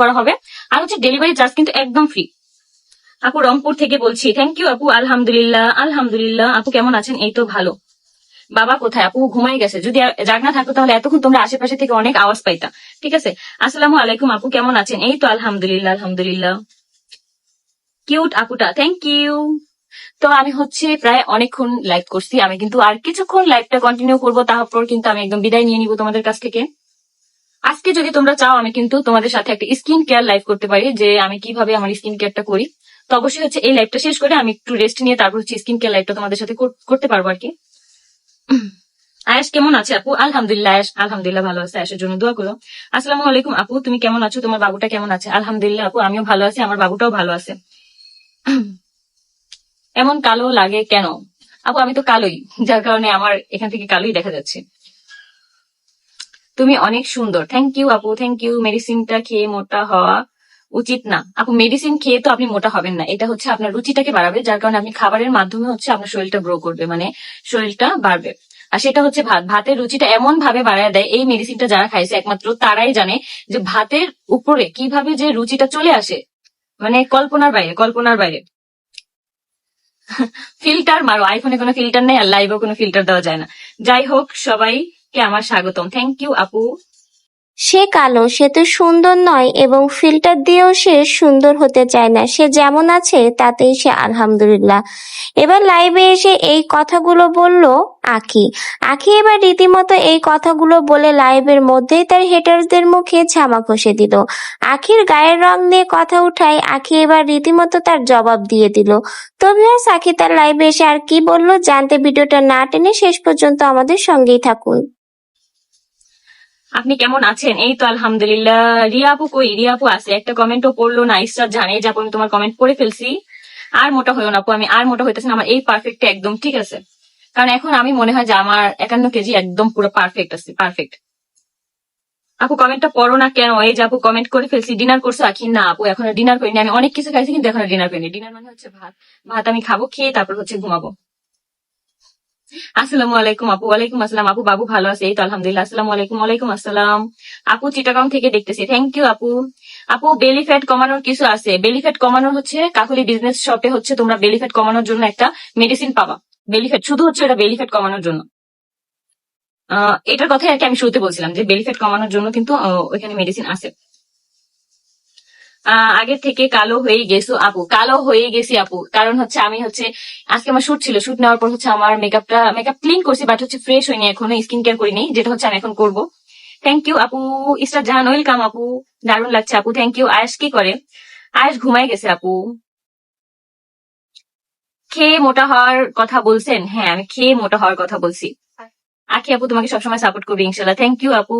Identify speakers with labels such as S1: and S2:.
S1: করা হবে। আর হচ্ছে ডেলিভারি চার্জ কিন্তু একদম ফ্রি। আপু রংপুর থেকে বলছি, থ্যাংক ইউ আপু। আলহামদুলিল্লাহ আলহামদুলিল্লাহ। আপু কেমন আছেন? এই তো ভালো। বাবা কোথায়? আপু ঘুমাই গেছে। যদি জাগনা থাকতো তাহলে এতক্ষণ তোমরা আশেপাশে থেকে অনেক আওয়াজ পাইতা। ঠিক আছে। আসসালামু আলাইকুম আপু, কেমন আছেন? এই তো আলহামদুলিল্লাহ আলহামদুলিল্লাহ। কিউট আপুটা, থ্যাংক ইউ। তো আমি হচ্ছে প্রায় অনেকক্ষণ লাইভ করছি, আমি কিন্তু আর কিছুক্ষণ লাইভটা কন্টিনিউ করবো, তারপর কিন্তু আমি একদম বিদায় নিয়ে নিবো তোমাদের কাছ থেকে। আজকে যদি তোমরা চাও আমি কিন্তু তোমাদের সাথে একটা স্কিন কেয়ার লাইভ করতে পারি, যে আমি কিভাবে আমার স্কিন কেয়ারটা করি। তো অবশ্যই হচ্ছে এই লাইভটা শেষ করে আমি একটু রেস্ট নিয়ে তারপর হচ্ছে স্কিন কেয়ার লাইভটা তোমাদের সাথে করতে পারবো আর কি। আয়াস কেমন আছে আপু? আলহামদুলিল্লাহ। আয়াস আলহামদুলিল্লাহ ভালো আছে, আয়াসের জন্য দোয়া করো। আসসালামু আলাইকুম আপু, তুমি কেমন আছো? তোমার বাবুটা কেমন আছে? আলহামদুলিল্লাহ আপু, আমিও ভালো আছি, আমার বাবুটাও ভালো আছে। এমন কালো লাগে কেন? আপু আমি তো কালোই, যার কারণে আমার এখান থেকে কালোই দেখা যাচ্ছে। তুমি অনেক সুন্দর, থ্যাংক ইউ আপু, থ্যাংক ইউ। মেডিসিনটা খেয়ে মোটা হওয়া উচিত না আপু। মেডিসিন খেয়ে তো আপনি মোটা হবেন না, এটা হচ্ছে আপনার রুচিটাকে বাড়াবে, যার কারণে আপনি খাবারের মাধ্যমে হচ্ছে আপনার শরীরটা গ্রো করবে, মানে শরীরটা বাড়বে। আর সেটা হচ্ছে ভাতের রুচিটা এমন ভাবে বাড়ায় দেয়, এই মেডিসিনটা যারা খাইছে একমাত্র তারাই জানে যে ভাতের উপরে কিভাবে যে রুচিটা চলে আসে, মানে কল্পনার বাইরে, কল্পনার বাইরে। ফিল্টার মারো, আইফোনে কোনো ফিল্টার নেই, আর লাইভেও কোনো ফিল্টার দেওয়া যায় না। যাই হোক, সবাইকে আমার স্বাগতম, থ্যাংক ইউ আপু।
S2: সে কালো, সে তো সুন্দর নয়, এবং ফিল্টার দিয়েও সে সুন্দর হতে চায় না। সে যেমন আছে তাতেই সে আলহামদুলিল্লাহ। এবার লাইভে এসে এই কথাগুলো বলল আখি। আখি এবার রীতিমতো এই কথাগুলো বলে লাইভের মধ্যেই তার হেটারদের মুখে ঝামা ঘষে দিল। আখির গায়ের রং নিয়ে কথা উঠায় আখি এবার রীতিমতো তার জবাব দিয়ে দিল। তো ভিউয়ার্স, আখি তার লাইভে এসে আর কি বললো জানতে ভিডিওটা না টেনে শেষ পর্যন্ত আমাদের সঙ্গেই থাকুন।
S1: আপনি কেমন আছেন? এই তো আলহামদুলিল্লাহ। রিয়া আপু কই? রিয়া আপু আছে, একটা কমেন্টও পড়লো না। ইসরাত জানে যে আপু আমি তোমার কমেন্ট পড়ে ফেলছি। আর মোটা হইও না আপু, আমি আর মোটা হইতেছি না, আমার এই পারফেক্টটা একদম ঠিক আছে। কারণ এখন আমি মনে হয় যে আমার 51 কেজি একদম পুরো পারফেক্ট আছে, পারফেক্ট। আপু কমেন্টটা পড়ো না কেন? এই যে আপু কমেন্ট করে ফেলছি। ডিনার করছো? আখি না আপু, এখনো ডিনার করিনি। আমি অনেক কিছু খাইছি কিন্তু এখনো ডিনার করিনি। ডিনার মানে হচ্ছে ভাত। ভাত আমি খাবো, খেয়ে তারপর হচ্ছে ঘুমাবো। আসসালামু আলাইকুম আপু। ওয়ালাইকুম আসসালাম আপু, বাবু ভালো আছে? এই তো আলহামদুলিল্লাহ। আসসালামু আলাইকুম। ওয়ালাইকুম আসসালাম আপু, চিটাগাং থেকে দেখতেছি, থ্যাংক ইউ আপু। আপু বেলি ফ্যাট কমানোর কিছু আছে? বেলি ফ্যাট কমানোর হচ্ছে কাকুলি বিজনেস শপে হচ্ছে তোমরা বেলি ফ্যাট কমানোর জন্য একটা মেডিসিন পাবা। বেলি ফ্যাট শুধু হচ্ছে এটা বেলি ফ্যাট কমানোর জন্য। এটার কথাই আর কি আমি শুরুতে বলছিলাম যে বেলি ফ্যাট কমানোর জন্য কিন্তু ওইখানে মেডিসিন আছে। আগে থেকে কালো হয়ে গেছো আপু? কালো হয়ে গেছি আপু, কারণ হচ্ছে আমি হচ্ছে আজকে আমার শুট ছিল, শুট নেওয়ার পর হচ্ছে আমার মেকআপ ক্লিন করছি, বাট হচ্ছে ফ্রেশ হয়নি এখনো, স্কিন কেয়ার করিনি, যেটা হচ্ছে আমি এখন করবো। থ্যাংক ইউ আপু। ইস্টার জাহান ওয়েলকাম আপু, দারুণ লাগছে আপু, থ্যাংক ইউ। আয়েশ কি করে? আয়েশ ঘুমাই গেছে আপু। খেয়ে মোটা হওয়ার কথা বলছেন? হ্যাঁ আমি খেয়ে মোটা হওয়ার কথা বলছি। আখি আপু তোমাকে সবসময় সাপোর্ট করবে ইনশাল্লাহ, থ্যাংক ইউ আপু।